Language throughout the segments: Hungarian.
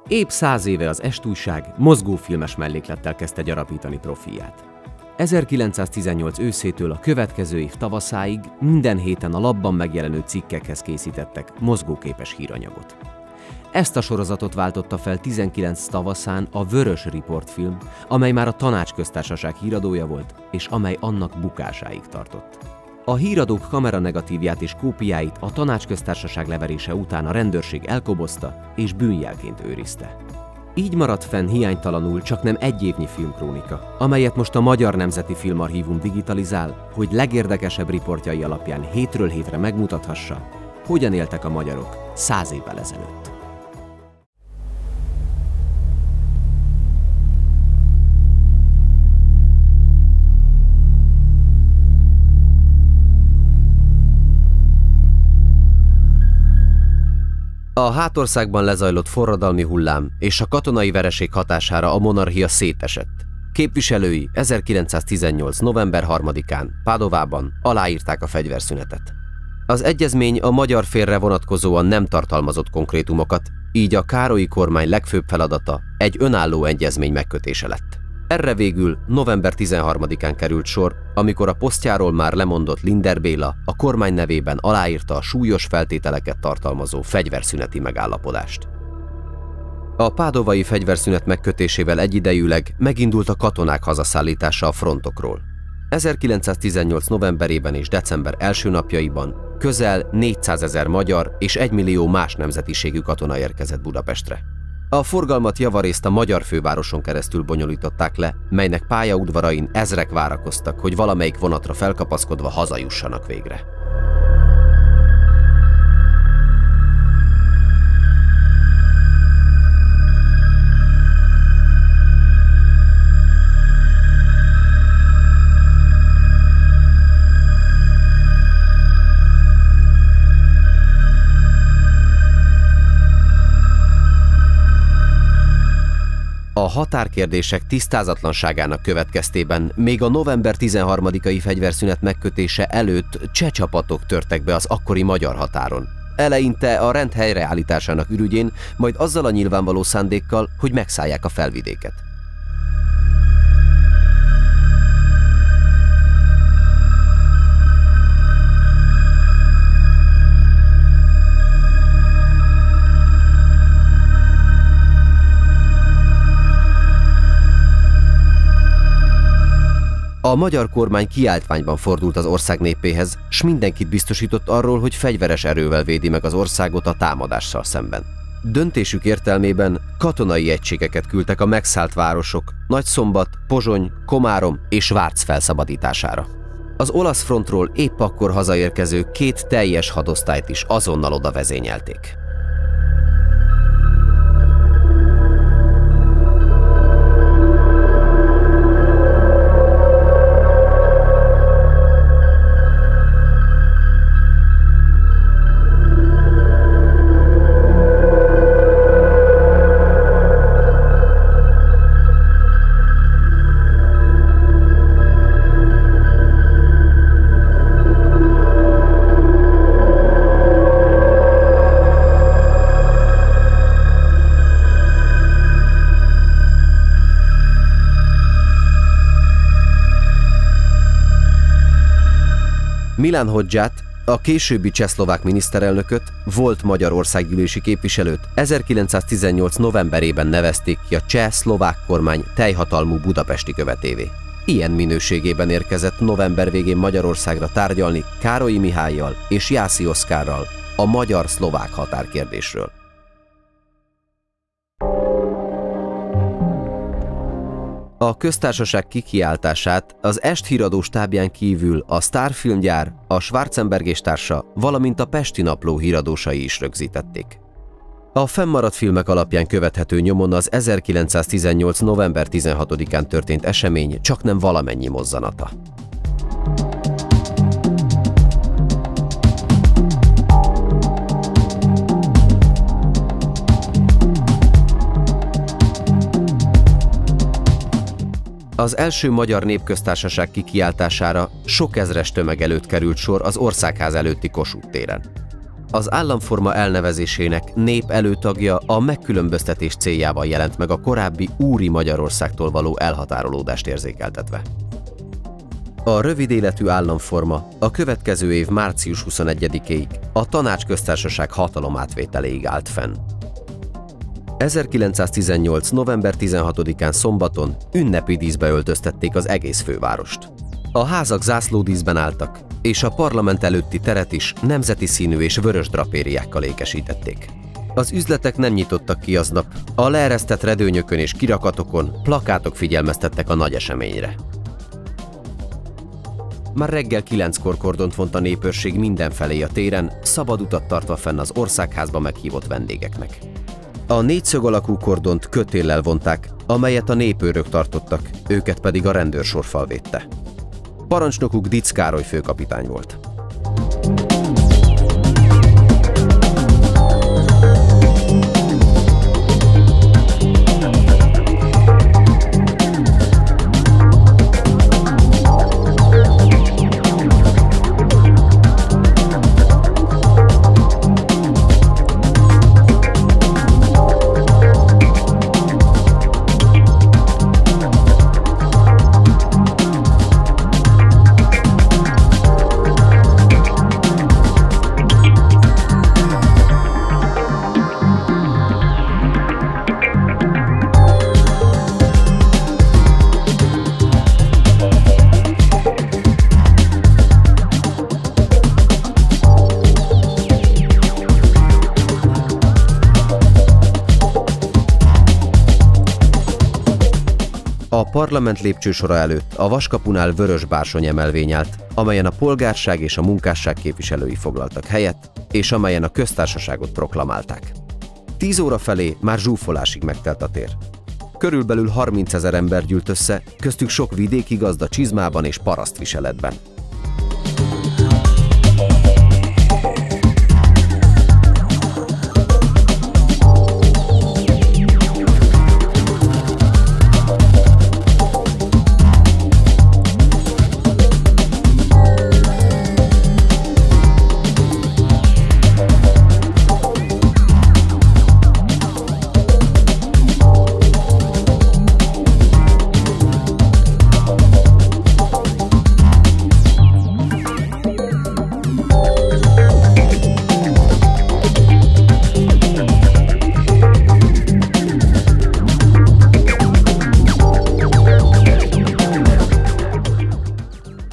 Épp 100 éve az Est-újság mozgófilmes melléklettel kezdte gyarapítani profilját. 1918 őszétől a következő év tavaszáig minden héten a lapban megjelenő cikkekhez készítettek mozgóképes híranyagot. Ezt a sorozatot váltotta fel 19 tavaszán a Vörös Riport film, amely már a Tanácsköztársaság híradója volt, és amely annak bukásáig tartott. A híradók kameranegatívját és kópiáit a Tanácsköztársaság leverése után a rendőrség elkobozta és bűnjelként őrizte. Így maradt fenn hiánytalanul csaknem egy évnyi filmkrónika, amelyet most a Magyar Nemzeti Filmarchívum digitalizál, hogy legérdekesebb riportjai alapján hétről hétre megmutathassa, hogyan éltek a magyarok 100 évvel ezelőtt. A hátországban lezajlott forradalmi hullám és a katonai vereség hatására a monarchia szétesett. Képviselői 1918. november 3-án Pádovában aláírták a fegyverszünetet. Az egyezmény a magyar félre vonatkozóan nem tartalmazott konkrétumokat, így a Károlyi kormány legfőbb feladata egy önálló egyezmény megkötése lett. Erre végül november 13-án került sor, amikor a posztjáról már lemondott Linder Béla a kormány nevében aláírta a súlyos feltételeket tartalmazó fegyverszüneti megállapodást. A pádovai fegyverszünet megkötésével egyidejűleg megindult a katonák hazaszállítása a frontokról. 1918. novemberében és december első napjaiban közel 400 000 magyar és 1 millió más nemzetiségű katona érkezett Budapestre. A forgalmat javarészt a magyar fővároson keresztül bonyolították le, melynek pályaudvarain ezrek várakoztak, hogy valamelyik vonatra felkapaszkodva hazajussanak végre. A határkérdések tisztázatlanságának következtében még a november 13-ai fegyverszünet megkötése előtt cseh csapatok törtek be az akkori magyar határon. Eleinte a rend helyreállításának ürügyén, majd azzal a nyilvánvaló szándékkal, hogy megszállják a felvidéket. A magyar kormány kiáltványban fordult az ország népéhez, s mindenkit biztosított arról, hogy fegyveres erővel védi meg az országot a támadással szemben. Döntésük értelmében katonai egységeket küldtek a megszállt városok Nagyszombat, Pozsony, Komárom és Várc felszabadítására. Az olasz frontról épp akkor hazaérkező 2 teljes hadosztályt is azonnal oda vezényelték. Milan Hodzsát, a későbbi csehszlovák miniszterelnököt, volt magyar országgyűlési képviselőt 1918. novemberében nevezték ki a cseh-szlovák kormány teljhatalmú budapesti követévé. Ilyen minőségében érkezett november végén Magyarországra tárgyalni Károlyi Mihállyal és Jászi Oszkárral a magyar-szlovák határkérdésről. A köztársaság kikiáltását az Est híradó stábján kívül a Sztár filmgyár, a Schwarzenberg és társa, valamint a Pesti Napló híradósai is rögzítették. A fennmaradt filmek alapján követhető nyomon az 1918. november 16-án történt esemény csaknem valamennyi mozzanata. Az első magyar népköztársaság kikiáltására sok ezres tömeg előtt került sor az Országház előtti Kossuth téren. Az államforma elnevezésének nép előtagja a megkülönböztetés céljával jelent meg a korábbi úri Magyarországtól való elhatárolódást érzékeltetve. A rövid életű államforma a következő év március 21-éig a Tanácsköztársaság hatalomátvételéig állt fenn. 1918. november 16-án szombaton ünnepi díszbe öltöztették az egész fővárost. A házak zászlódíszben álltak, és a parlament előtti teret is nemzeti színű és vörös drapériákkal ékesítették. Az üzletek nem nyitottak ki aznap, a leeresztett redőnyökön és kirakatokon plakátok figyelmeztettek a nagy eseményre. Már reggel 9-kor kordont vont a népőrség mindenfelé a téren, szabad utat tartva fenn az országházba meghívott vendégeknek. A négyszög alakú kordont kötéllel vonták, amelyet a népőrök tartottak, őket pedig a rendőrsorfal védte. Parancsnokuk Ditz Károly főkapitány volt. A parlament lépcsősora előtt a vaskapunál vörös bársony emelvény állt, amelyen a polgárság és a munkásság képviselői foglaltak helyet, és amelyen a köztársaságot proklamálták. 10 óra felé már zsúfolásig megtelt a tér. Körülbelül 30 000 ember gyűlt össze, köztük sok vidéki gazda csizmában és parasztviseletben.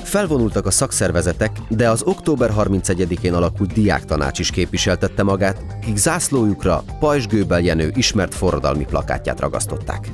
Felvonultak a szakszervezetek, de az október 31-én alakult diáktanács is képviseltette magát, kik zászlójukra Pajzs Göbel Jenő ismert forradalmi plakátját ragasztották.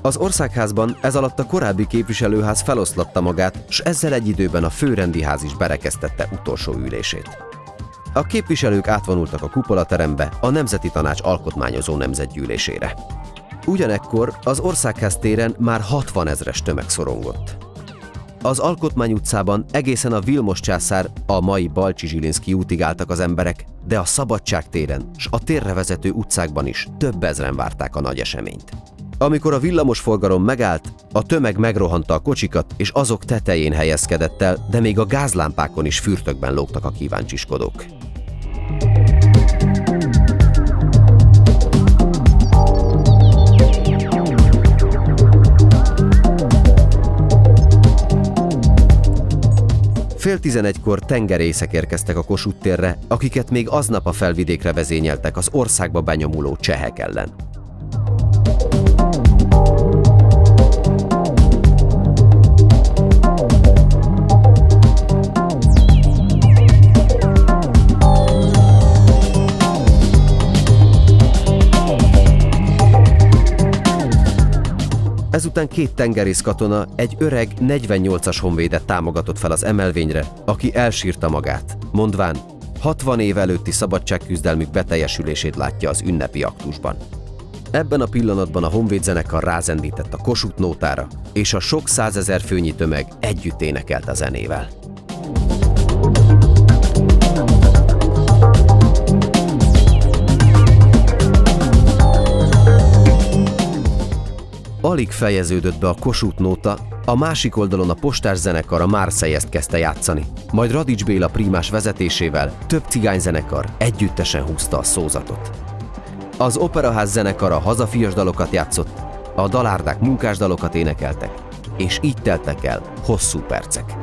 Az országházban ez alatt a korábbi képviselőház feloszlatta magát, s ezzel egy időben a főrendi ház is berekeztette utolsó ülését. A képviselők átvonultak a kupolaterembe, a Nemzeti Tanács alkotmányozó nemzetgyűlésére. Ugyanekkor az Országház téren már 60 000-es tömeg szorongott. Az Alkotmány utcában egészen a Vilmos császár, a mai Balcsi-Zsilinszky útig álltak az emberek, de a Szabadság téren s a térre vezető utcákban is több ezren várták a nagy eseményt. Amikor a villamosforgalom megállt, a tömeg megrohanta a kocsikat, és azok tetején helyezkedett el, de még a gázlámpákon is fürtökben lógtak a kíváncsiskodók. Fél 11-kor tengerészek érkeztek a Kossuth térre, akiket még aznap a Felvidékre vezényeltek az országba benyomuló csehek ellen. Ezután 2 tengerészkatona, egy öreg 48-as honvédet támogatott fel az emelvényre, aki elsírta magát, mondván, 60 év előtti szabadságküzdelmük beteljesülését látja az ünnepi aktusban. Ebben a pillanatban a honvédzenekar rázendített a Kossuth nótára, és a sok százezer főnyi tömeg együtt énekelt a zenével. Alig fejeződött be a Kossuth nóta, a másik oldalon a postás zenekar a Marseille-t kezdte játszani, majd Radics Béla prímás vezetésével több cigányzenekar együttesen húzta a szózatot. Az Operaház zenekara hazafias dalokat játszott, a dalárdák munkásdalokat énekeltek, és így teltek el hosszú percek.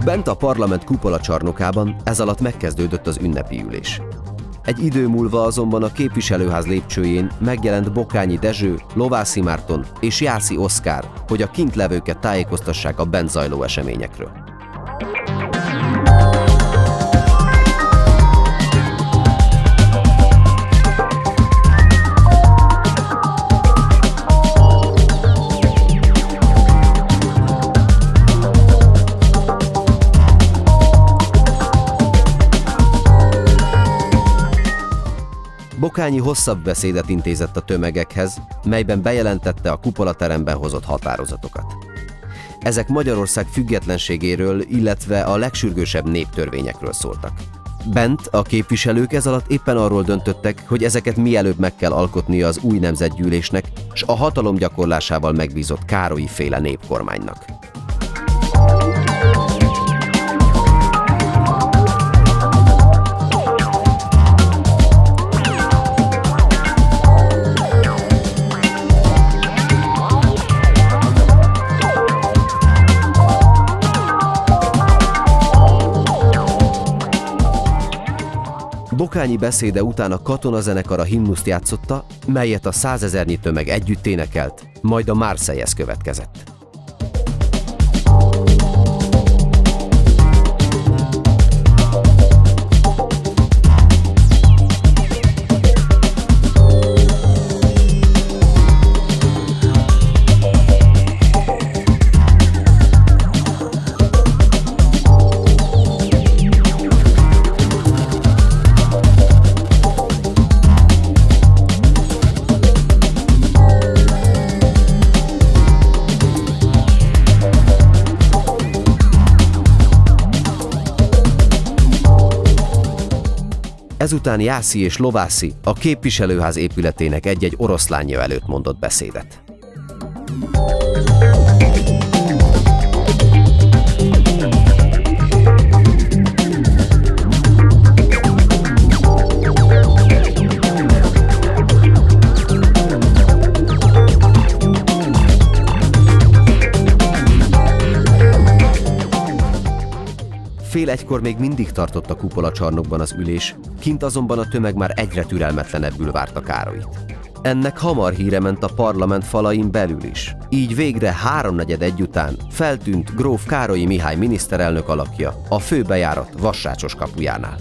Bent a parlament kupola csarnokában ez alatt megkezdődött az ünnepi ülés. Egy idő múlva azonban a képviselőház lépcsőjén megjelent Bokányi Dezső, Lovászi Márton és Jászi Oszkár, hogy a kintlevőket tájékoztassák a bent zajló eseményekről. Bokányi hosszabb beszédet intézett a tömegekhez, melyben bejelentette a kupolateremben hozott határozatokat. Ezek Magyarország függetlenségéről, illetve a legsürgősebb néptörvényekről szóltak. Bent a képviselők ez alatt éppen arról döntöttek, hogy ezeket mielőbb meg kell alkotnia az új nemzetgyűlésnek, s a hatalom gyakorlásával megbízott Károlyi-féle népkormánynak. Tokányi beszéde után a katonazenekar a himnuszt játszotta, melyet a 100 000-nyi tömeg együtt énekelt, majd a Marseillaise következett. Ezután Jászi és Lovászi a képviselőház épületének egy-egy oroszlánja előtt mondott beszédet. Fél egykor még mindig tartott a kupolacsarnokban az ülés, kint azonban a tömeg már egyre türelmetlenebbül várta Károlyt. Ennek hamar híre ment a parlament falain belül is, így végre 3/4 után feltűnt gróf Károlyi Mihály miniszterelnök alakja a főbejárat Vasrácsos kapujánál.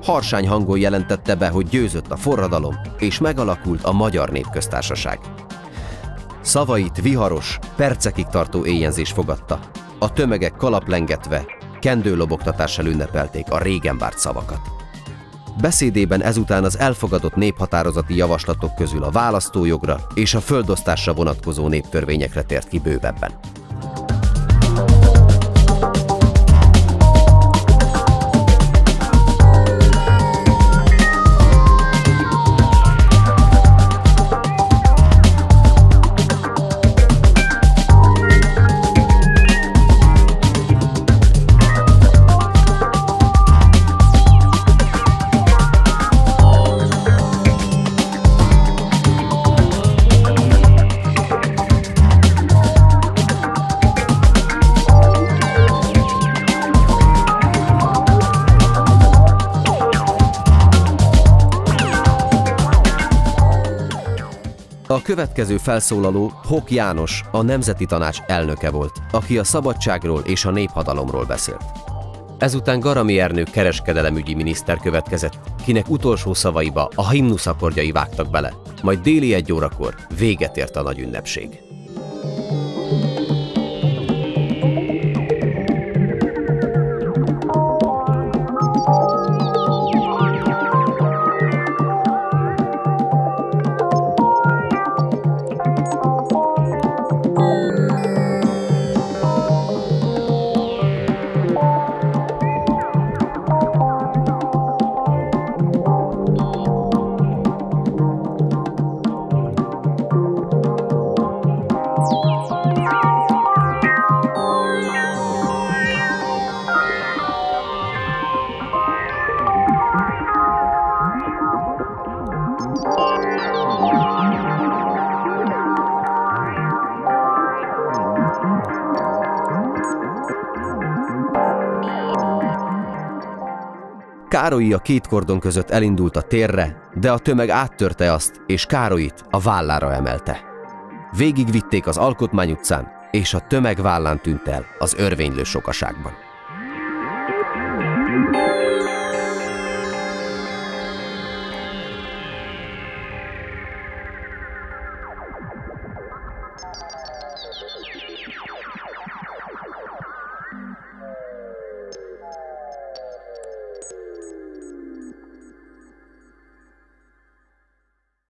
Harsány hangon jelentette be, hogy győzött a forradalom, és megalakult a Magyar Népköztársaság. Szavait viharos, percekig tartó éjjenzés fogadta. A tömegek kalaplengetve, kendőlobogtatással ünnepelték a régen várt szavakat. Beszédében ezután az elfogadott néphatározati javaslatok közül a választójogra és a földosztásra vonatkozó néptörvényekre tért ki bővebben. A következő felszólaló Hok János, a Nemzeti Tanács elnöke volt, aki a szabadságról és a néphadalomról beszélt. Ezután Garami Ernő kereskedelemügyi miniszter következett, kinek utolsó szavaiba a himnusz akkordjai vágtak bele, majd déli 1 órakor véget ért a nagy ünnepség. Károlyi a két kordon között elindult a térre, de a tömeg áttörte azt, és Károlyit a vállára emelte. Végigvitték az Alkotmány utcán, és a tömeg vállán tűnt el az örvénylő sokaságban.